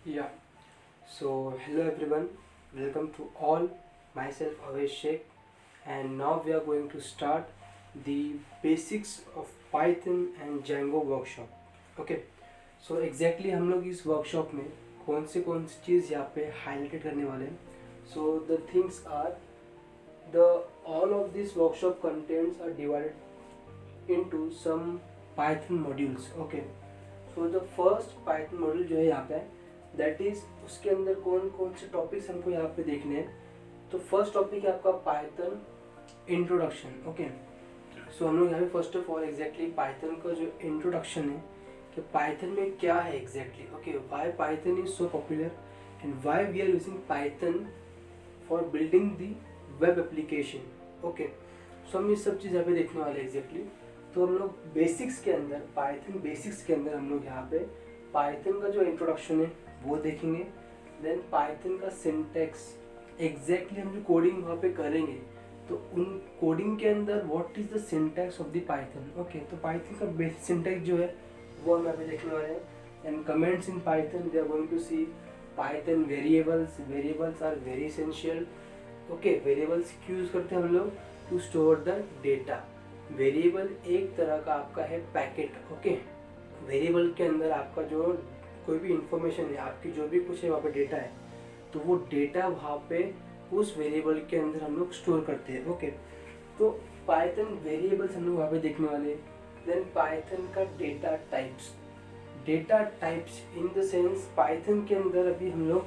Yeah. So hello everyone. Welcome to all. Myself Avesh Sheikh, and now we are going to start the basics of Python and Django workshop. Okay. So exactly हम लोग इस workshop में कौन सी चीज़ यहाँ पे highlighted करने वाले हैं. So the things are the all of this workshop contents are divided into some Python modules. Okay. So the first Python module जो है यहाँ पे दैट इज उसके अंदर कौन कौन से टॉपिक्स हमको यहाँ पे देखने हैं. तो फर्स्ट टॉपिक है आपका पाइथन इंट्रोडक्शन. ओके. सो हम लोग यहाँ पे first of all exactly Python का जो इंट्रोडक्शन है कि पाइथन में क्या है exactly. Okay. Why Python is so popular and why we are using Python for building the web application. Okay. So हम ये सब चीज़ यहाँ पे देखने वाले हैं एग्जैक्टली. तो हम लोग बेसिक्स के अंदर पाइथन बेसिक्स के अंदर हम लोग यहाँ पे पाइथन का जो इंट्रोडक्शन है वो देखेंगे. देन पाइथन का सिंटैक्स एग्जैक्टली हम जो कोडिंग वहाँ पे करेंगे तो उन कोडिंग के अंदर what is the syntax of the Python. Okay. तो पाइथन का बेसिक सिंटैक्स जो है वो हम यहाँ पे देखने वाले हैं. And comments in Python we are going to see Python variables are very essential. Okay. Variables क्यों यूज करते हैं हम लोग? To store the data. Variable एक तरह का आपका है पैकेट. ओके. वेरिएबल के अंदर आपका जो कोई भी इंफॉर्मेशन है, आपकी जो भी कुछ है वहाँ पे डेटा है, तो वो डेटा वहाँ पे उस वेरिएबल के अंदर हम लोग स्टोर करते हैं. ओके. तो पाइथन वेरिएबल्स हम लोग वहाँ पे देखने वाले. देन पाइथन का data types in the sense Python के अंदर अभी हम लोग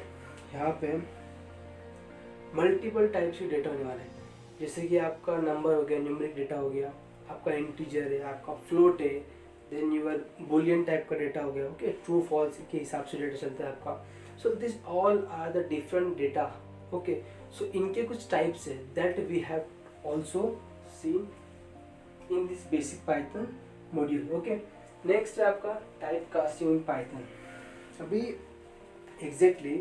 यहाँ पे मल्टीपल टाइप्स के डेटा होने वाले हैं. जैसे कि आपका नंबर हो गया, न्यूमेरिक डेटा हो गया, आपका इंटीजर है, आपका फ्लोट है, देन यूर बुलियन टाइप का डेटा हो गया. ओके. ट्रू फॉल्स के हिसाब से डेटा चलता है आपका. So this all are the different data. Okay. So इनके कुछ टाइप्स है that we have also seen in this basic Python module. Okay. Next है आपका टाइप कास्टिंग इन पाइथन. अभी exactly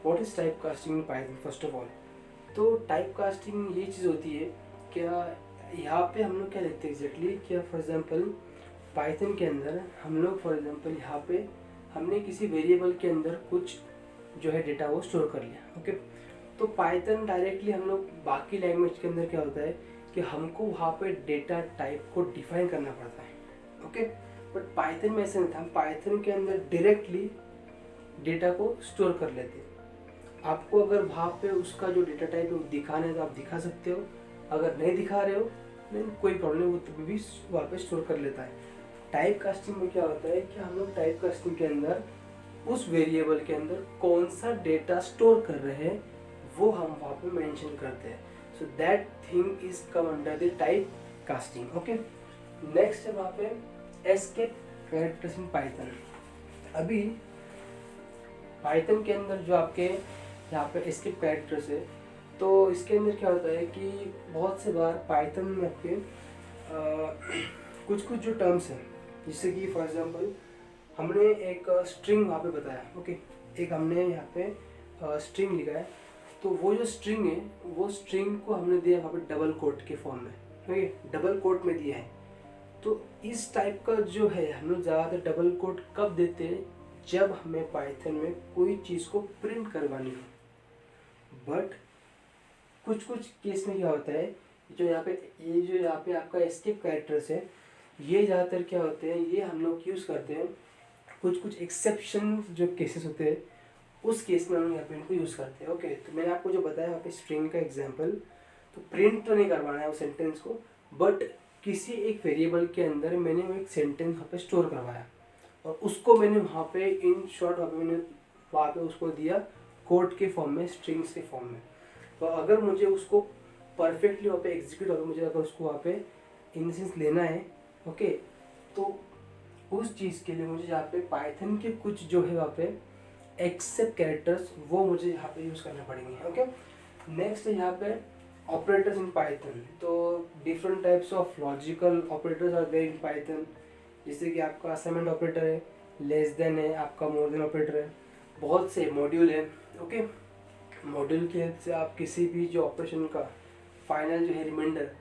what is type casting in Python first of all. तो type casting ये चीज़ होती है क्या यहाँ पे हम लोग क्या देखते हैं एग्जैक्टली क्या फॉर एग्जांपल पाइथन के अंदर हम लोग फॉर एग्जांपल यहाँ पे हमने किसी वेरिएबल के अंदर कुछ जो है डेटा वो स्टोर कर लिया. ओके. तो पाइथन डायरेक्टली हम लोग बाकी लैंग्वेज के अंदर क्या होता है कि हमको वहाँ पे डेटा टाइप को डिफाइन करना पड़ता है. ओके. बट पाइथन में ऐसा नहीं था. हम पाइथन के अंदर डायरेक्टली डेटा को स्टोर कर लेते हैं. आपको अगर वहाँ पे उसका जो डेटा टाइप है वो दिखाना है तो आप दिखा सकते हो. अगर नहीं दिखा रहे हो देन कोई प्रॉब्लम, वो तभी भी वहाँ पे स्टोर कर लेता है. टाइप कास्टिंग में क्या होता है कि हम लोग टाइप कास्टिंग के अंदर उस वेरिएबल के अंदर कौन सा डेटा स्टोर कर रहे हैं वो हम वहाँ पे मेंशन करते हैं. So that thing is come under the type casting. Okay. Next है वहाँ पे एस्केप कैरेक्टर्स इन पाइथन. अभी पाइथन के अंदर जो आपके यहाँ पे एस्केप कैरेक्टर्स है तो इसके अंदर क्या होता है कि बहुत से बार पाइथन में आपके कुछ जो टर्म्स हैं जैसे कि फॉर एग्जांपल हमने एक स्ट्रिंग वहाँ पे बताया. ओके. एक हमने यहाँ पे स्ट्रिंग लिखा है तो वो जो स्ट्रिंग है वो स्ट्रिंग को हमने दिया वहाँ पे डबल कोट के फॉर्म में. ओके. डबल कोट में दिया है. तो इस टाइप का जो है हम लोग ज़्यादातर डबल कोट कब देते हैं जब हमें पाइथन में कोई चीज़ को प्रिंट करवानी हो. बट कुछ केस में क्या होता है जो यहाँ पे आपका एस्केप कैरेक्टर्स है ये ज़्यादातर क्या होते हैं ये हम लोग यूज़ करते हैं कुछ एक्सेप्शन जो केसेस होते हैं उस केस में हम लोग यहाँ पे इनको यूज़ करते हैं. ओके. तो मैंने आपको जो बताया यहाँ पे स्ट्रिंग का एग्जांपल, तो प्रिंट तो नहीं करवाना है वो सेंटेंस को, बट किसी एक वेरिएबल के अंदर मैंने वो एक सेंटेंस वहाँ पे स्टोर करवाया और उसको मैंने वहाँ पे इन शॉर्ट वहाँ पे उसको दिया कोड के फॉर्म में, स्ट्रिंग्स के फॉर्म में. तो अगर मुझे उसको परफेक्टली वहाँ पे एग्जीक्यूट होगा, मुझे अगर उसको वहाँ पे इन सेंस लेना है. ओके. तो उस चीज़ के लिए मुझे यहाँ पे पाइथन के कुछ जो है वहाँ पे एक्सेप्ट कैरेक्टर्स वो मुझे यहाँ पे यूज़ करना पड़ेंगे. ओके. नेक्स्ट है यहाँ पे ऑपरेटर्स इन पाइथन. तो different types of logical operators are there in Python. जैसे कि आपका असाइनमेंट ऑपरेटर है, लेस देन है, आपका मोर देन ऑपरेटर है, बहुत से मॉड्यूल है. ओके. मॉड्यूल की हेल्प से आप किसी भी जो ऑपरेशन का फाइनल जो है रिमाइंडर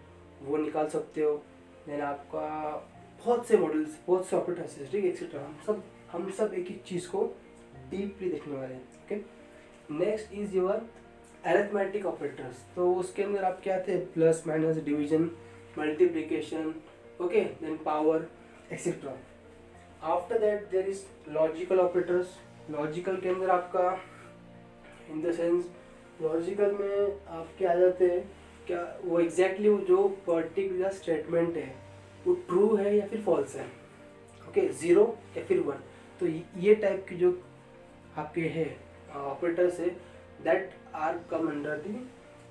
वो निकाल सकते हो. देन आपका बहुत से मॉड्यूल्स, बहुत से ऑपरेटर्स है, ठीक है, एक्सेट्रा. हम सब एक चीज़ को डीपली देखने वाले हैं। Okay, next is your arithmetic operators. तो उसके अंदर आप क्या थे, plus minus division multiplication, okay, then power etcetera. After that there is logical operators. Logical के अंदर आपका इन द सेंस लॉजिकल में आपके आ जाते हैं क्या, वो एग्जैक्टली वो जो पर्टिकुलर स्टेटमेंट है वो ट्रू है या फिर फॉल्स है, ओके, 0 या फिर 1। तो ये टाइप की जो आपके है ऑपरेटर्स है that are come under the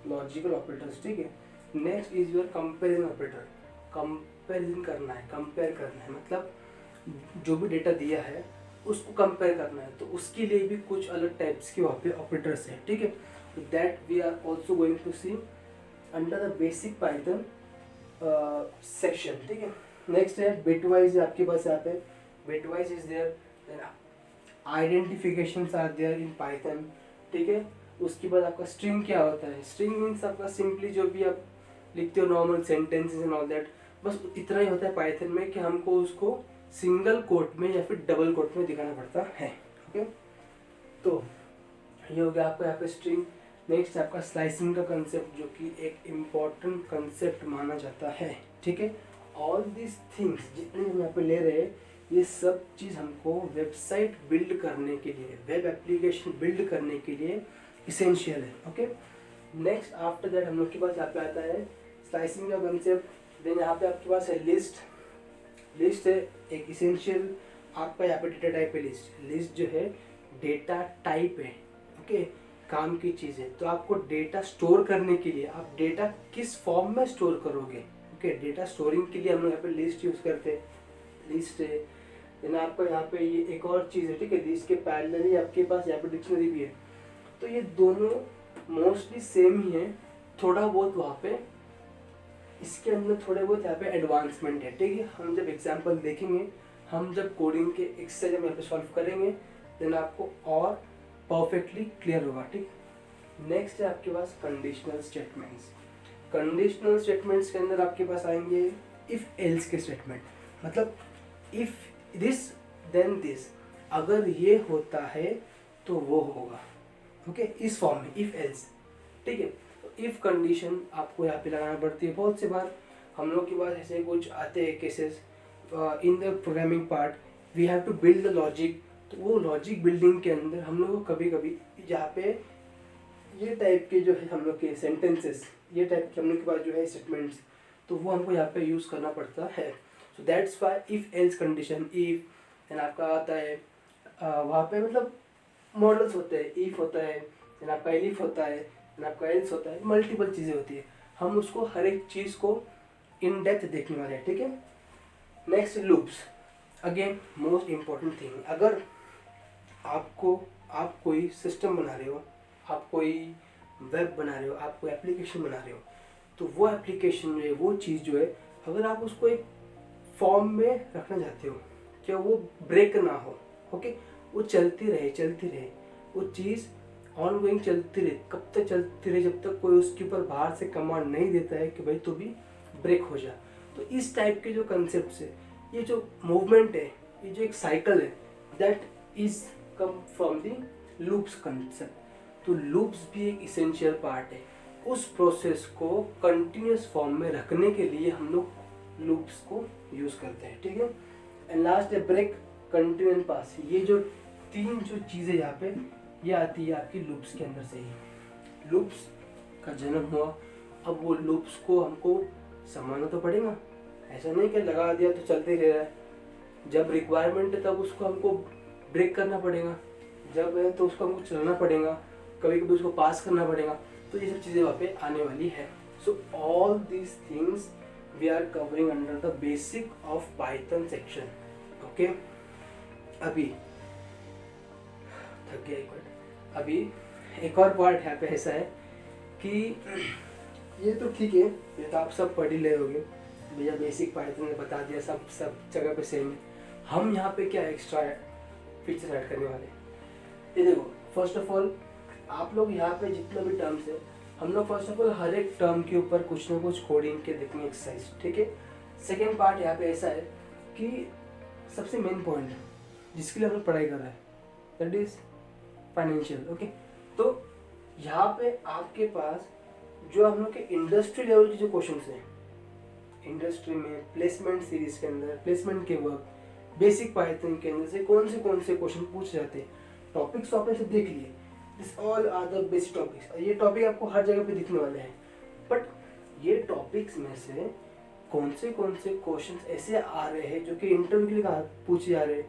logical operators, ठीक है। Next is your comparison operator. Comparison करना है, कंपेयर करना है, मतलब जो भी डेटा दिया है उसको कंपेयर करना है, तो उसके लिए भी कुछ अलग टाइप्स के वहाँ पे ऑपरेटर्स हैं, ठीक है। That we are also going to see under the basic Python section, ठीक है। नेक्स्ट है बिटवाइज, आपके पास यहाँ पे bitwise is there, identifications are there in Python, ठीक है। उसके बाद आपका स्ट्रिंग क्या होता है, स्ट्रिंग मीन्स आपका सिंपली जो भी आप लिखते हो normal sentences and all that, बस इतना ही होता है पाइथन में कि हमको उसको सिंगल कोट में या फिर डबल कोट में दिखाना पड़ता है, ओके। तो ये हो गया आपका यहाँ पे स्ट्रिंग। नेक्स्ट आपका स्लाइसिंग का कंसेप्ट, जो कि एक इम्पॉर्टेंट कंसेप्ट माना जाता है, ठीक है। ऑल दिस थिंग्स जितने हम यहाँ पे ले रहे हैं, ये सब चीज़ हमको वेबसाइट बिल्ड करने के लिए, वेब एप्लीकेशन बिल्ड करने के लिए इसेंशियल है, ओके। नेक्स्ट आफ्टर दैट हम लोग के पास यहाँ पे आता है स्लाइसिंग का कंसेप्ट। देन यहाँ पे आपके पास है लिस्ट। लिस्ट है एक इसेंशियल आपका यहाँ पे डेटा टाइप है। लिस्ट जो है डेटा टाइप है, ओके, काम की चीज़ है। तो आपको डेटा स्टोर करने के लिए आप डेटा किस फॉर्म में स्टोर करोगे, ओके, डेटा स्टोरिंग के लिए हम लोग यहाँ पे लिस्ट यूज़ करते हैं, लिस्ट है। देन आपको यहाँ पे ये एक और चीज़ है, ठीक है, लिस्ट के पैरेलली आपके पास यहाँ पे डिक्शनरी भी है। तो ये दोनों मोस्टली सेम ही है, थोड़ा बहुत वहाँ पे इसके अंदर थोड़े बहुत यहाँ पे एडवांसमेंट है, ठीक है। हम जब एग्जांपल देखेंगे, हम जब कोडिंग के एक्सरसाइज हम यहाँ पे सॉल्व करेंगे, देन आपको और परफेक्टली क्लियर होगा, ठीक। नेक्स्ट है आपके पास कंडीशनल स्टेटमेंट्स। कंडीशनल स्टेटमेंट्स के अंदर आपके पास आएंगे इफ एल्स के स्टेटमेंट, मतलब इफ दिस देन दिस, अगर ये होता है तो वो होगा, ओके, इस फॉर्म में इफ एल्स, ठीक है। इफ कंडीशन आपको यहाँ पे लगाना पड़ती है बहुत से बार। हम लोग के पास ऐसे कुछ आते हैं cases in the programming part, we have to build the logic. तो वो लॉजिक बिल्डिंग के अंदर हम लोग को कभी कभी यहाँ पे ये टाइप के जो है हम लोग के सेंटेंसेस, ये टाइप के हम लोग के पास जो है स्टेटमेंट्स, तो वो हमको यहाँ पे यूज़ करना पड़ता है। So that's why if else condition, if then आपका आता है वहाँ पे मतलब मॉडल्स होते हैं, इफ होता है, देन आपका एलिफ होता है, देन आपका एल्स होता है, मल्टीपल चीज़ें होती है। हम उसको हर एक चीज़ को इन डेप्थ देखने वाले हैं, ठीक है। Next loops, again most important thing. अगर आप कोई सिस्टम बना रहे हो, आप कोई वेब बना रहे हो, आप कोई एप्लीकेशन बना रहे हो, तो वो एप्लीकेशन जो है, वो चीज़ जो है, अगर आप उसको एक फॉर्म में रखना चाहते हो कि वो ब्रेक ना हो, ओके, वो चलती रहे, वो चीज़ ऑन गोइंग चलती रहे। कब तक चलती रहे? जब तक कोई उसके ऊपर बाहर से कमांड नहीं देता है कि भाई तू भी ब्रेक हो जा। तो इस टाइप के जो कंसेप्ट है, ये जो मूवमेंट है, ये जो एक साइकिल है, that is come from the loops concept. तो लूप्स भी एक इसेंशियल पार्ट है। उस प्रोसेस को कंटिन्यूस फॉर्म में रखने के लिए हम लोग लूप्स को यूज करते हैं, ठीक है। एंड लास्ट है ब्रेक, कंटिन्यू एंड पास। ये जो तीन जो चीज़ें यहाँ पे ये आती है आपकी लूप्स के अंदर से ही। लूप्स का जन्म हुआ, अब वो लूप्स को हमको संभालना तो पड़ेगा। ऐसा नहीं कि लगा दिया तो चलते रह रहा है। जब रिक्वायरमेंट है तब उसको हमको ब्रेक करना पड़ेगा, जब है तो उसको हमको चलाना पड़ेगा, कभी कभी उसको पास करना पड़ेगा। तो ये सब चीज़ें वहाँ पे आने वाली है। So all these things we are covering under the basic of Python section, okay. अभी थक गया एक मिनट। अभी एक और पार्ट यहाँ पे ऐसा है कि ये तो ठीक है, ये तो आप सब पढ़ ही ले होगे भैया, बेसिक पाइथन ने बता दिया, सब जगह पे सेम है। हम यहाँ पे क्या एक्स्ट्रा फीचर ऐड करने वाले हैं, ये देखो। फर्स्ट ऑफ ऑल आप लोग यहाँ पे जितना भी टर्म्स है, हम लोग फर्स्ट ऑफ ऑल हर एक टर्म के ऊपर कुछ ना कुछ कोडिंग के देखेंगे एक्सरसाइज, ठीक है। सेकेंड पार्ट यहाँ पे ऐसा है कि सबसे मेन पॉइंट जिसके लिए हम लोग पढ़ाई कर रहे हैं, दैट इज फाइनेंशियल। ओके, तो यहाँ पे आपके पास जो हम लोग के इंडस्ट्री लेवल के जो क्वेश्चंस हैं, इंडस्ट्री में प्लेसमेंट सीरीज के अंदर प्लेसमेंट के वर्क, बेसिक पाइथन के अंदर से कौन से क्वेश्चन पूछ जाते हैं, टॉपिक्स तो आपने से देख लिए, this all are the basic topics. ये टॉपिक आपको हर जगह पे दिखने वाले हैं, बट ये टॉपिक्स में से कौन से क्वेश्चंस ऐसे आ रहे हैं जो कि इंटरव्यू के लिए पूछे जा रहे हैं,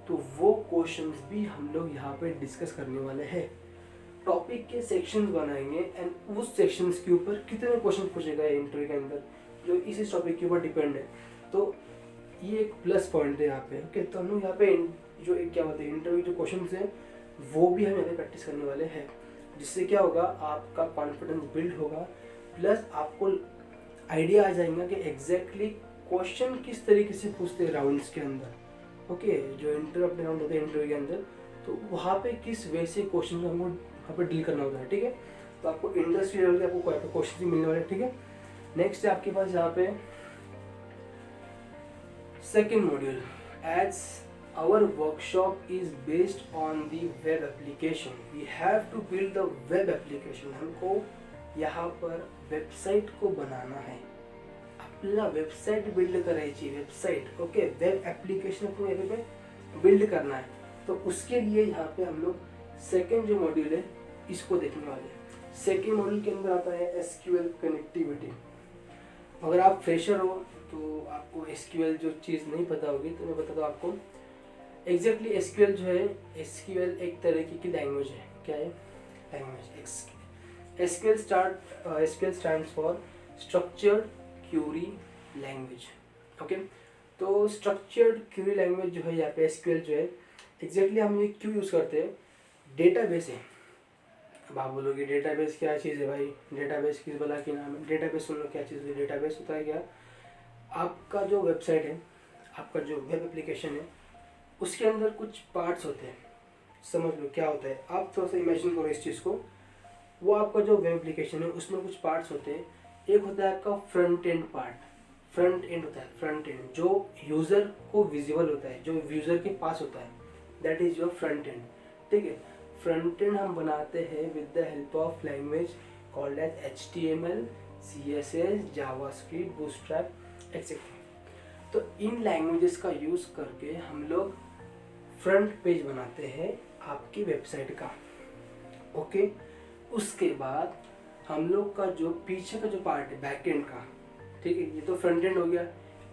तो वो क्वेश्चंस भी हम लोग यहाँ पे डिस्कस करने वाले हैं। टॉपिक के सेक्शंस बनाएंगे एंड उस सेक्शंस के ऊपर कितने क्वेश्चन पूछेगा इंटरव्यू के अंदर जो इसी टॉपिक के ऊपर डिपेंड है। तो ये एक प्लस पॉइंट है यहाँ पे। ओके, तो हम लोग यहाँ पे जो एक क्या बोलते हैं इंटरव्यू जो क्वेश्चंस हैं वो भी हम यहाँ पे प्रैक्टिस करने वाले हैं, जिससे क्या होगा आपका कॉन्फिडेंस बिल्ड होगा, प्लस आपको आइडिया आ जाएगा कि एग्जैक्टली क्वेश्चन किस तरीके से पूछते हैं राउंड्स के अंदर। ओके, जो इंटरव्यू राउंड होते हैं इंटरव्यू के अंदर, तो वहाँ पे किस वे से क्वेश्चन हमको वहाँ पे डील करना होता है। ठीक है, तो आपको इंडस्ट्री लेवल के आपको क्वेश्चन मिलने वाले हैं। ठीक है, नेक्स्ट है आपके पास यहाँ पे second module, as our workshop is based on the web application, we have to build the web application। हमको यहाँ पर वेबसाइट को बनाना है, अपना वेबसाइट बिल्ड कराई वेबसाइट। ओके, वेब एप्लीकेशन को यहाँ पे बिल्ड करना है, तो उसके लिए यहाँ पे हम लोग सेकेंड जो मॉड्यूल है इसको देखने वाले हैं। सेकेंड मॉड्यूल के अंदर आता है एसक्यूएल कनेक्टिविटी। अगर आप फ्रेशर हो तो आपको एसक्यूएल जो चीज़ नहीं पता होगी तो मैं बता दूँ आपको। एग्जैक्टली एसक्यूएल जो है, एसक्यूएल एक तरीके की लैंग्वेज है। क्या है language? SQL stands for structured Curie language. Okay, तो स्ट्रक्चर्ड क्यूरी लैंग्वेज जो है यहाँ पे एसक्यूएल जो है, एग्जैक्टली हम ये क्यों यूज़ करते हैं? डेटाबेस है। अब आप बोलोगे डेटाबेस क्या चीज़ है भाई, डेटाबेस किस भला की नाम है? डेटाबेस सुन लो क्या चीज़ है। डेटाबेस होता है क्या, आपका जो वेबसाइट है, आपका जो वेब एप्लीकेशन है, उसके अंदर कुछ पार्ट्स होते हैं। समझ लो क्या होता है, आप थोड़ा सा इमेजिन करो इस चीज़ को। वो आपका जो वेब एप्लीकेशन है उसमें कुछ पार्ट्स होते हैं। एक होता है आपका front end part, front end होता है, फ्रंट एंड जो यूज़र को विजिबल होता है, जो यूज़र के पास होता है, that is your front end. ठीक है, फ्रंट एंड हम बनाते हैं with the help of language called as HTML, CSS, JavaScript, Bootstrap etcetera. तो इन लैंग्वेजेस का यूज़ करके हम लोग फ्रंट पेज बनाते हैं आपकी वेबसाइट का। ओके, उसके बाद हम लोग का जो पीछे का जो पार्ट है बैक एंड का, ठीक है, ये तो फ्रंट एंड हो गया,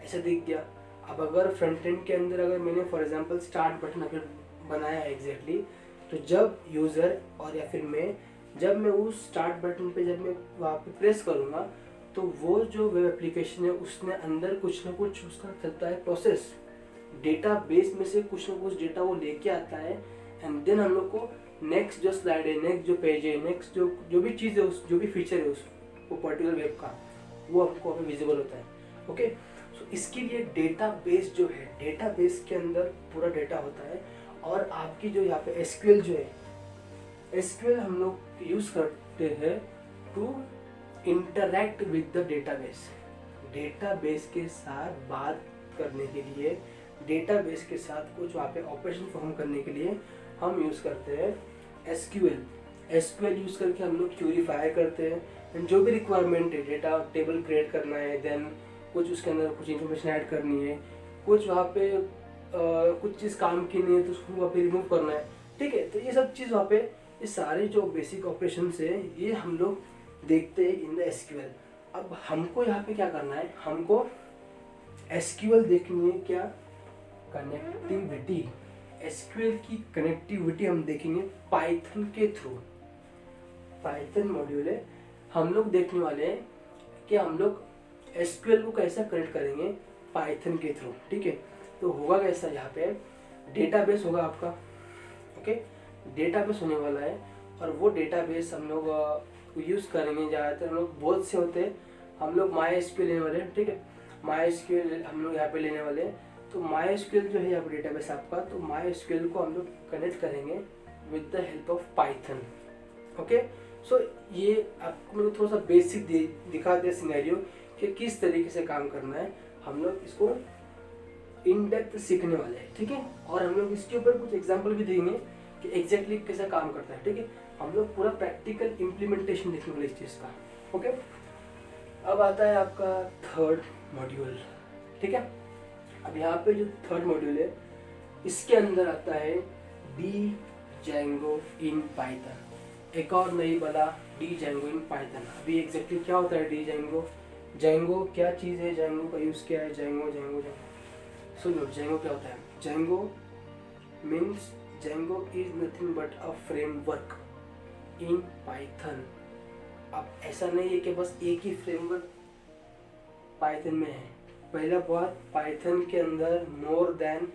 ऐसा दिख गया। अब अगर फ्रंट एंड के अंदर अगर मैंने फॉर एग्जांपल स्टार्ट बटन अगर बनाया है एग्जैक्टली, तो जब यूज़र और या फिर जब मैं उस स्टार्ट बटन पे जब मैं वहाँ पे प्रेस करूँगा, तो वो जो वेब एप्लीकेशन है उसने अंदर कुछ ना कुछ उसका चलता है प्रोसेस, डेटाबेस में से कुछ ना कुछ डेटा वो लेके आता है, एंड देन हम लोग को नेक्स्ट जो स्लाइड है, नेक्स्ट जो पेज है, नेक्स्ट जो भी चीज़ है, उस जो भी फीचर है उस वो पर्टिकुलर वेब का, वो हमको वहाँ पे विजिबल होता है। ओके, सो इसके लिए डेटाबेस जो है, डेटाबेस के अंदर पूरा डेटा होता है, और आपकी जो यहाँ पे एसक्यूएल जो है, एसक्यूएल हम लोग यूज़ करते हैं to interact with the database. Database के साथ बात करने के लिए, डेटाबेस के साथ कुछ वहाँ पे ऑपरेशन परफॉर्म करने के लिए हम यूज़ करते हैं एसक्यूएल। एसक्यूएल यूज़ करके हम लोग क्यूरी फायर करते हैं, एंड जो भी रिक्वायरमेंट है, डेटा टेबल क्रिएट करना है, देन कुछ उसके अंदर कुछ इन्फॉर्मेशन ऐड करनी है, कुछ वहाँ पे कुछ चीज़ काम की नहीं है तो उसको वहाँ पे रिमूव करना है। ठीक है, तो ये सब चीज़ वहाँ पे, ये सारे जो बेसिक ऑपरेशन है ये हम लोग देखते हैं इन द एसक्यूएल। अब हमको यहाँ पे क्या करना है, हमको एसक्यूएल देखनी है क्या, कनेक्टिविटी। एसक्यूएल की कनेक्टिविटी हम देखेंगे पाइथन के थ्रू। पाइथन मॉड्यूल है, हम लोग देखने वाले हैं कि हम लोग एसक्यूएल को कैसा कनेक्ट करेंगे पाइथन के थ्रू। ठीक है, तो होगा कैसा, यहाँ पे डेटाबेस होगा आपका। ओके, डेटाबेस होने वाला है, और वो डेटाबेस हम लोग यूज़ करेंगे। ज़्यादातर हम लोग बहुत से होते हैं, हम लोग माई एसक्यूएल लेने वाले हैं। ठीक है, माई एसक्यूएल हम लोग यहाँ पे लेने वाले हैं। तो माई एसक्यूएल जो है यहाँ पे डेटाबेस आपका, तो माई एसक्यूएल को हम लोग कनेक्ट करेंगे with the help of Python. Okay, so ये आपको मतलब थोड़ा सा बेसिक दिखा दिया सिनेरियो कि किस तरीके से काम करना है। हम लोग इसको इन डेप्थ सीखने वाले हैं। ठीक है, और हम लोग इसके ऊपर कुछ एग्जाम्पल भी देंगे कि एग्जैक्टली कैसा काम करता है। ठीक है, हम लोग पूरा प्रैक्टिकल इम्प्लीमेंटेशन देखने वाले इस चीज़ का। ओके, अब आता है आपका थर्ड मॉड्यूल। ठीक है, अब यहाँ पे जो थर्ड मॉड्यूल है इसके अंदर आता है डी जैंगो इन पाइथन। एक और नई वाला डी जैंगो इन पाइथन। अभी एग्जैक्टली क्या होता है डी जैंगो, जैंगो क्या चीज़ है, जैंगो का यूज़ क्या है, जैंगो जैंगो जैंगो सुनो, जैंगो क्या होता है। Django means Django is nothing but a framework in Python. अब ऐसा नहीं है कि बस एक ही फ्रेमवर्क पाइथन में है। पहला बात, पाइथन के अंदर मोर देन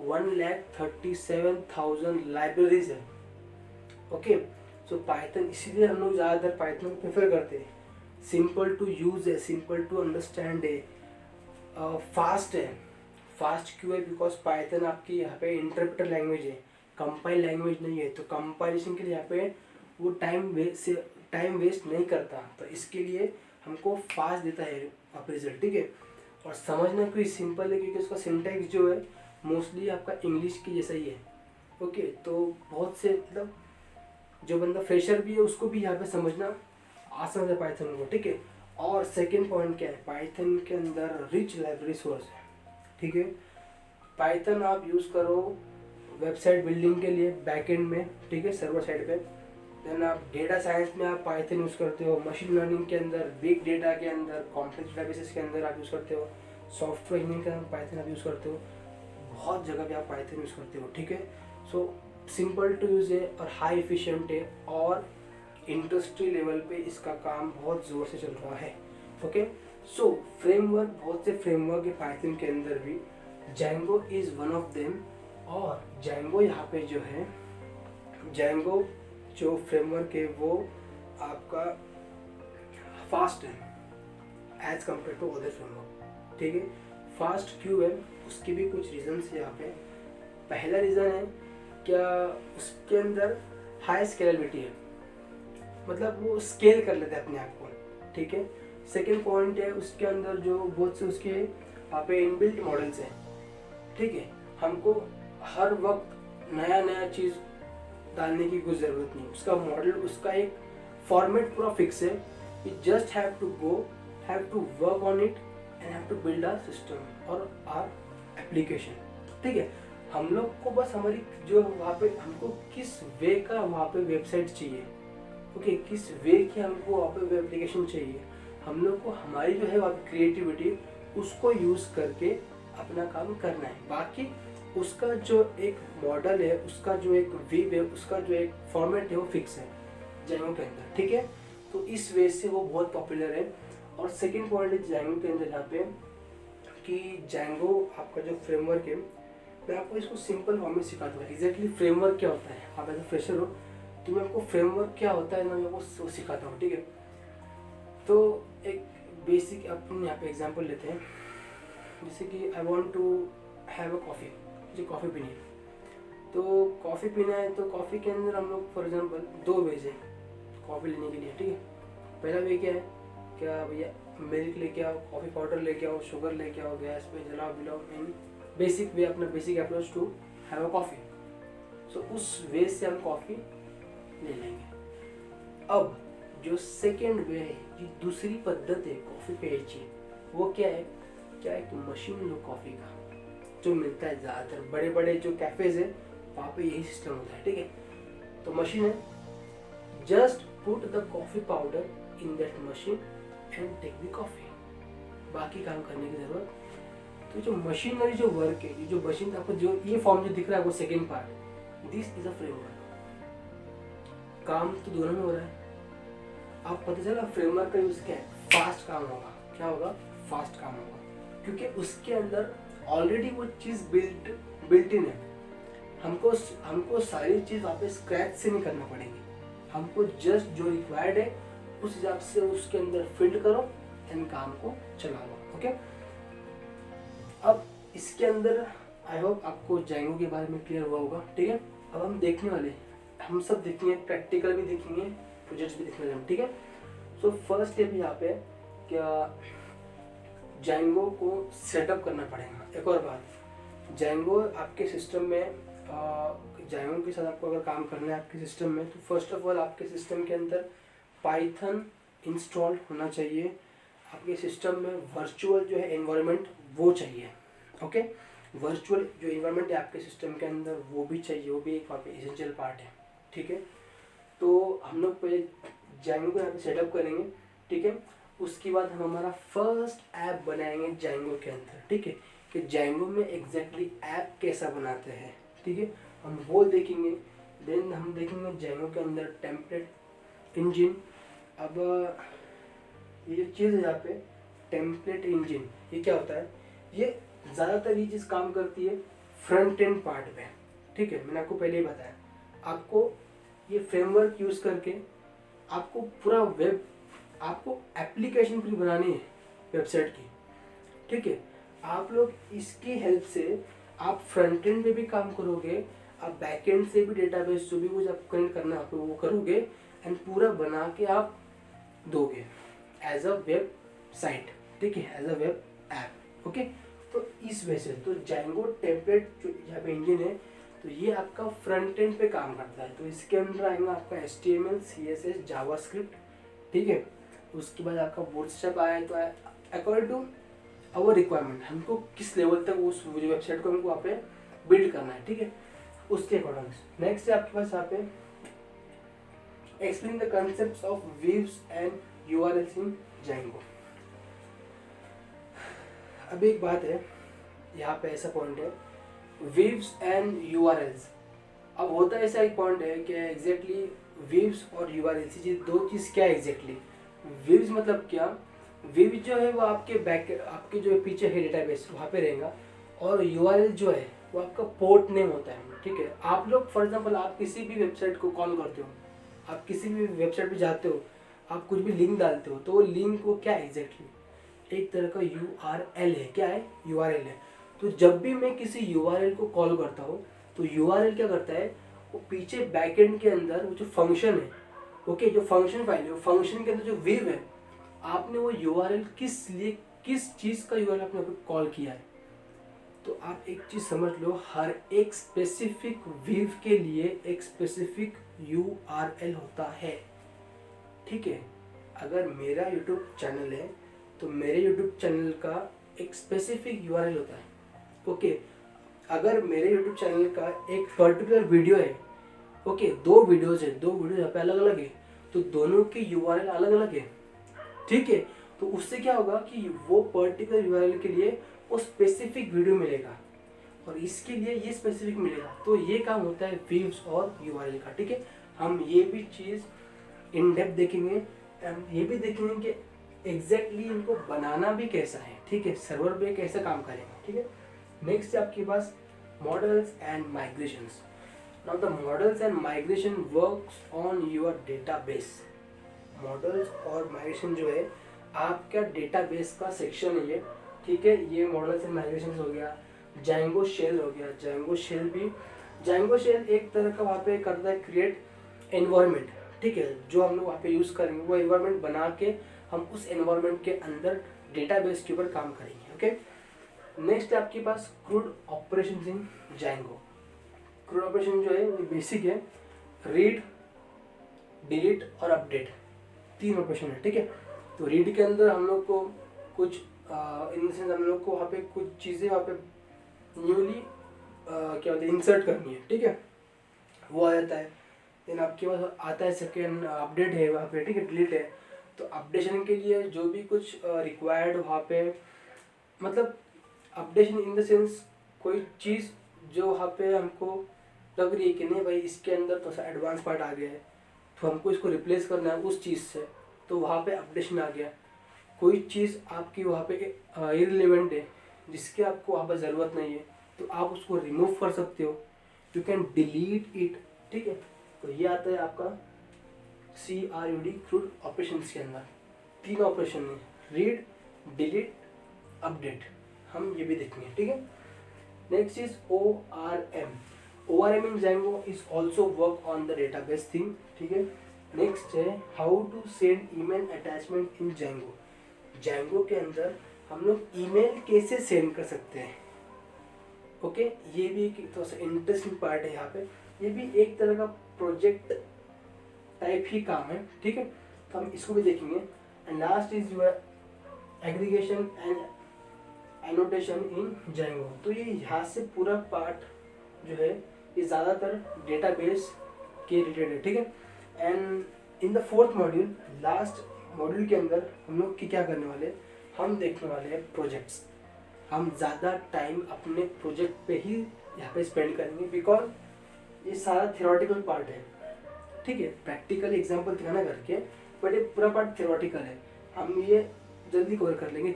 1,37,000 लाइब्रेरीज है। ओके, सो पाइथन इसीलिए हम लोग ज़्यादातर पाइथन प्रेफर करते हैं। सिंपल टू यूज़ है, सिंपल टू अंडरस्टैंड है, फास्ट है। फास्ट क्यों है, बिकॉज पाइथन आपकी यहाँ पे इंटरप्रेटर लैंग्वेज है, कंपाइल लैंग्वेज नहीं है। तो कंपाइलेशन के लिए यहाँ पे वो टाइम वेस्ट नहीं करता, तो इसके लिए हमको फास्ट देता है आप रिजल्ट। ठीक है, और समझना कोई सिंपल है क्योंकि उसका सिंटैक्स जो है मोस्टली आपका इंग्लिश के जैसा ही है। ओके, तो बहुत से मतलब जो बंदा फ्रेशर भी है उसको भी यहाँ पे समझना आसान है पाइथन को। ठीक है, और सेकंड पॉइंट क्या है, पाइथन के अंदर रिच लाइब्रेरी सोर्स है। ठीक है, पाइथन आप यूज़ करो वेबसाइट बिल्डिंग के लिए बैकएंड में, ठीक है, सर्वर साइड पे। देन आप डेटा साइंस में आप पाइथन यूज़ करते हो, मशीन लर्निंग के अंदर, बिग डेटा के अंदर, कॉम्प्लेक्स डेटाबेसेस के अंदर आप यूज़ करते हो, सॉफ्टवेयर इंजीनियरिंग के अंदर पाइथन आप यूज़ करते हो, बहुत जगह पे आप पाइथन यूज़ करते हो। ठीक है, सो सिंपल टू यूज़ है और हाई एफिशिएंट है, और इंडस्ट्री लेवल पे इसका काम बहुत ज़ोर से चल रहा है। ओके, सो फ्रेमवर्क, बहुत से फ्रेमवर्क है पाइथन के अंदर भी, Django is one of them. और जैंगो यहाँ पे जो है, जैंगो जो फ्रेमवर्क है वो आपका फास्ट है as compare to other framework. ठीक है, फास्ट क्यों है, उसके भी कुछ रीजंस है यहाँ पे। पहला रीज़न है क्या, उसके अंदर हाई स्केलेबिलिटी है, मतलब वो स्केल कर लेते हैं अपने आप को। ठीक है, सेकेंड पॉइंट है उसके अंदर जो बहुत से उसके यहाँ पे इनबिल्ट मॉडल्स हैं। ठीक है, हमको हर वक्त नया नया चीज़ डालने की कोई ज़रूरत नहीं, उसका मॉडल, उसका एक फॉर्मेट पूरा फिक्स है। We just have to go, have to work on it and have to build our system और आवर एप्लीकेशन। ठीक है, हम लोग को बस हमारी जो वहाँ पे हमको किस वे का वहाँ पे वेबसाइट चाहिए, ओके, किस वे की हमको वहाँ पे एप्लीकेशन चाहिए, हम लोग को हमारी जो है वहाँ पे क्रिएटिविटी उसको यूज़ करके अपना काम करना है। बाकी उसका जो एक मॉडल है, उसका जो एक वेब है, उसका जो एक फॉर्मेट है वो फिक्स है जैंगो के अंदर। ठीक है, तो इस वे से वो बहुत पॉपुलर है। और सेकंड पॉइंट है जैंगो के अंदर यहाँ पे कि जैंगो आपका जो फ्रेमवर्क है, मैं आपको इसको सिंपल फॉर्म में सिखाता हूँ एग्जैक्टली फ्रेमवर्क क्या होता है। आप एज ए फ्रेशर हो तो मैं आपको फ्रेमवर्क क्या होता है ना मैं आपको वो सिखाता हूँ। ठीक है, तो एक बेसिक अपन यहाँ पे एग्जांपल लेते हैं, जैसे कि I want to have a coffee, मुझे कॉफ़ी पीनी है। तो कॉफ़ी पीना है तो कॉफ़ी के अंदर हम लोग फॉर एग्जांपल दो वेज है कॉफ़ी लेने के लिए। ठीक है, पहला वे क्या है, क्या भैया मिल्क लेके आओ, कॉफ़ी पाउडर लेके आओ, शुगर लेके आओ, गैस पे जलाओ बिलाओ, इन बेसिक वे, अपना basic approach to have a coffee. So उस वे से हम कॉफ़ी ले लेंगे। अब जो सेकेंड वे है, जो दूसरी पद्धति है कॉफ़ी पेची, वो क्या है, क्या एक मशीन लो कॉफ़ी का जो मिलता है ज़्यादातर बड़े बड़े जो कैफ़ेज है वहाँ पे यही सिस्टम होता है। ठीक है, तो मशीन है, just put the coffee powder in that machine and take the coffee, बाकी काम करने की ज़रूरत। तो जो मशीनरी जो वर्क है, जो मशीन आपको जो ये फॉर्म जो दिख रहा है वो second part, this is a framework. काम तो दोनों में हो रहा है। आप पता चला फ्रेमवर्क का यूज़ क्या है, फास्ट काम होगा। क्या होगा, फास्ट काम होगा, क्योंकि उसके अंदर ऑलरेडी वो चीज़ बिल्ट इन है। हमको सारी चीज़ वहाँ पे स्क्रैच से नहीं करना पड़ेगी, हमको जस्ट जो रिक्वायर्ड है उस हिसाब से उसके अंदर फिल्ड करो एंड काम को चलाओ। ओके, अब इसके अंदर आई होप आपको जैंगो के बारे में क्लियर हुआ होगा। ठीक है, अब हम देखने वाले, हम सब देखेंगे, प्रैक्टिकल भी देखेंगे, प्रोजेक्ट्स भी देखने वाले। ठीक है, सो फर्स्ट स्टेप यहाँ पे क्या, जैंगो को सेटअप करना पड़ेगा। एक और बात, जैंगो आपके सिस्टम में Django के साथ आपको अगर काम करना है आपके सिस्टम में, तो फर्स्ट ऑफ ऑल आपके सिस्टम के अंदर पाइथन इंस्टॉल होना चाहिए। आपके सिस्टम में वर्चुअल जो है एनवायरनमेंट वो चाहिए। ओके, वर्चुअल जो एनवायरनमेंट है आपके सिस्टम के अंदर वो भी चाहिए, वो भी एक वहाँ पे एसेंशियल पार्ट है। ठीक है, तो हम लोग पहले Django को यहाँ पे सेटअप करेंगे। ठीक है, उसके बाद हम हमारा फर्स्ट ऐप बनाएंगे Django के अंदर। ठीक है, कि Django में एग्जैक्टली ऐप कैसा बनाते हैं। ठीक है, हम वो देखेंगे। देन हम देखेंगे Django के अंदर टेम्पलेट इंजन। अब ये जो चीज़ है यहाँ पे टेम्पलेट इंजन, ये क्या होता है, ये ज़्यादातर ये चीज़ काम करती है फ्रंट एंड पार्ट में। ठीक है, मैंने आपको पहले ही बताया, आपको ये फ्रेमवर्क यूज़ करके आपको पूरा वेब, आपको एप्लीकेशन पूरी बनानी है वेबसाइट की। ठीक है, आप लोग इसकी हेल्प से आप फ्रंट एंड पे भी काम करोगे, आप बैक एंड से भी डेटाबेस जो भी कुछ आप कनेक्ट करना है आप वो करोगे, एंड पूरा बना के आप दोगे एज अ वेब साइट। ठीक है, as a web app. Okay, तो इस वजह से तो Django टेम्पलेट जो यहाँ पे इंजन है, तो ये आपका फ्रंट एंड पे काम करता है। तो इसके अंदर आएगा आपका HTML, CSS, जावास्क्रिप्ट। ठीक है, उसके बाद आपका बूटस्ट्रैप आया, तो अकॉर्डिंग टू आवर रिक्वायरमेंट हमको किस लेवल तक उस वेबसाइट को हमको वहाँ पे बिल्ड करना है। ठीक है, उसके अकॉर्डिंग नेक्स्ट है आपके पास यहाँ पे explain the concept of weaves and URLs in Django। अब एक बात है यहाँ पे, ऐसा पॉइंट है वीव्स एंड URLs। अब होता है ऐसा एक पॉइंट है कि एग्जैक्टली वीव्स और URLs ये दो चीज़ क्या है एग्जैक्टली। वीव्स मतलब क्या, वीव जो है वो आपके जो पीछे है डेटाबेस वहाँ पे रहेगा, और URL जो है वो आपका पोर्ट नेम होता है। ठीक है, आप लोग फॉर एग्जांपल आप किसी भी वेबसाइट को कॉल करते हो, आप किसी भी वेबसाइट पे जाते हो, आप कुछ भी लिंक डालते हो, तो वो लिंक को क्या एग्जैक्टली एक तरह का URL है। क्या है, URL है। तो जब भी मैं किसी URL को कॉल करता हूँ, तो URL क्या करता है, वो पीछे बैकएंड के अंदर वो जो फंक्शन है, ओके, जो फंक्शन फाइल है, वो फंक्शन के अंदर जो वीव है, आपने वो URL किस चीज़ का URL आपने कॉल किया है। तो आप एक चीज़ समझ लो, हर एक स्पेसिफिक वीव के लिए एक स्पेसिफिक URL होता है। ठीक है, अगर मेरा YouTube चैनल है तो मेरे YouTube चैनल का एक स्पेसिफिक URL होता है। ओके, अगर मेरे YouTube चैनल का एक पर्टिकुलर वीडियो है, ओके, दो वीडियोज है, दो वीडियो यहाँ पे अलग अलग है, तो दोनों की URL अलग अलग है। ठीक है, तो उससे क्या होगा कि वो पर्टिकुलर URL के लिए वो स्पेसिफिक वीडियो मिलेगा, और इसके लिए ये स्पेसिफिक मिलेगा। तो ये काम होता है वीव्स और URL का। ठीक है, हम ये भी चीज़ इन डेप्थ देखेंगे, हम ये भी देखेंगे कि एग्जैक्टली इनको बनाना भी कैसा है। ठीक है, सर्वर पे कैसे काम करेंगे। ठीक है, नेक्स्ट है आपके पास models and migrations. Now the models and migration works on your database. Models और माइग्रेशन जो है आपका डेटाबेस का सेक्शन है ये। ठीक है, ये मॉडल्स एंड माइग्रेशन हो गया। Django शेल हो गया, Django शेल एक तरह का वहाँ पे करता है क्रिएट एनवायरनमेंट। ठीक है, जो हम लोग वहाँ पे यूज़ करेंगे वो एनवायरनमेंट बना के हम उस एनवायरनमेंट के अंदर डेटाबेस के ऊपर काम करेंगे। ओके, नेक्स्ट है आपके पास CRUD operations in Django। CRUD operation जो है वो बेसिक है, रीड, डिलीट और अपडेट, तीन ऑपरेशन है। ठीक है, तो रीड के अंदर हम लोग को कुछ इन द सेंस हम लोग को वहाँ पे कुछ चीज़ें वहाँ पे न्यूली क्या बोलते हैं इंसर्ट करनी है। ठीक है, वो आ जाता है। देन आपके पास आता है सेकेंड अपडेट है वहाँ पे। ठीक है, डिलीट है। तो अपडेशन के लिए जो भी कुछ रिक्वायर्ड वहाँ पे, मतलब अपडेशन इन द सेंस कोई चीज़ जो वहाँ पे हमको लग रही है कि नहीं भाई इसके अंदर तो एडवांस पार्ट आ गया है, तो हमको इसको रिप्लेस करना है उस चीज़ से, तो वहाँ पे अपडेशन आ गया। कोई चीज़ आपकी वहाँ पे इररिलेवेंट है, जिसके आपको वहाँ पर ज़रूरत नहीं है, तो आप उसको रिमूव कर सकते हो, यू कैन डिलीट इट। ठीक है, तो ये आता है आपका CRUD क्रूड ऑपरेशन के अंदर। तीन ऑपरेशन है, रीड, डिलीट, अपडेट, हम ये भी देखेंगे। ठीक है, next is ORM in Django is also work on the database thing. ठीक है, नेक्स्ट है how to send email attachment in Django के अंदर हम लोग ईमेल कैसे सेंड कर सकते हैं। ओके, ये भी एक थोड़ा सा इंटरेस्टिंग पार्ट है यहाँ पे। ये भी एक तरह का प्रोजेक्ट टाइप ही काम है, ठीक है, तो हम इसको भी देखेंगे। And last is your aggregation and annotation in Django. तो ये यहाँ से पूरा पार्ट जो है ये ज़्यादातर डेटाबेस के रिलेटेड है, ठीक है। And in the fourth module, last module के अंदर हम लोग क्या करने वाले हैं, हम देखने वाले हैं प्रोजेक्ट्स। हम ज़्यादा टाइम अपने प्रोजेक्ट पे ही यहाँ पे स्पेंड करेंगे, बिकॉज ये सारा थियोरेटिकल पार्ट है, ठीक है। प्रैक्टिकल एग्जाम्पल दिखाना करके, बट ये पूरा पार्ट थियोरेटिकल है। हम ये जल्दी कवर कर लेंगे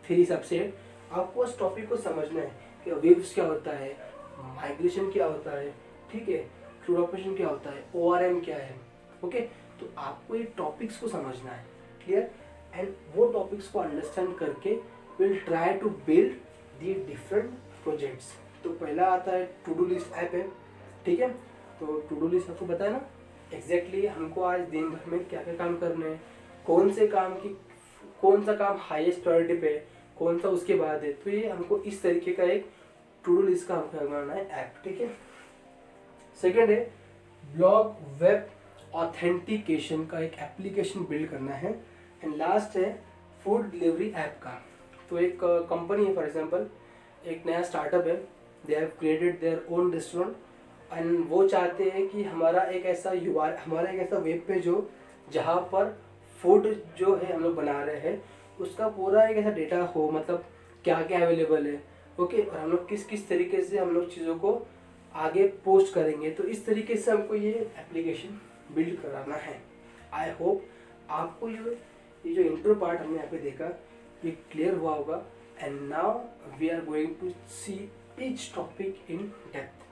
थ्री सबसेट। आपको उस टॉपिक को समझना है कि वेव्स क्या होता है, माइग्रेशन क्या होता है, ठीक है, क्रूड ऑपरेशन क्या होता है, ORM क्या है, ओके। तो आपको ये टॉपिक्स को समझना है, क्लियर। एंड वो टॉपिक्स को अंडरस्टैंड करके will try to build the different projects. तो पहला आता है टू डू लिस्ट ऐप है, ठीक है। तो टू डू लिस्ट आपको पता है ना एग्जैक्टली हमको आज दिन भर में क्या क्या काम करने हैं, कौन सा काम हाईएस्ट प्रायोरिटी पे है, कौन सा उसके बाद है। तो ये हमको इस तरीके का एक टू डू लिस्ट का हमको बनाना है ऐप, ठीक है। सेकेंड है ब्लॉग वेब ऑथेंटिकेशन का एक एप्लीकेशन बिल्ड करना है। एंड लास्ट है फूड डिलीवरी ऐप का। तो एक कंपनी है, फॉर एग्जांपल एक नया स्टार्टअप है, they have created their own restaurant and वो चाहते हैं कि हमारा एक ऐसा वेब पेज हो जहाँ पर फूड जो है हम लोग बना रहे हैं उसका पूरा एक ऐसा डेटा हो, मतलब क्या क्या अवेलेबल है, ओके, और हम लोग किस किस तरीके से हम लोग चीज़ों को आगे पोस्ट करेंगे। तो इस तरीके से हमको ये एप्लीकेशन बिल्ड कराना है। आई होप आपको ये जो इंट्रो पार्ट हमने यहाँ पे देखा ये क्लियर हुआ होगा। And now we are going to see each topic in depth.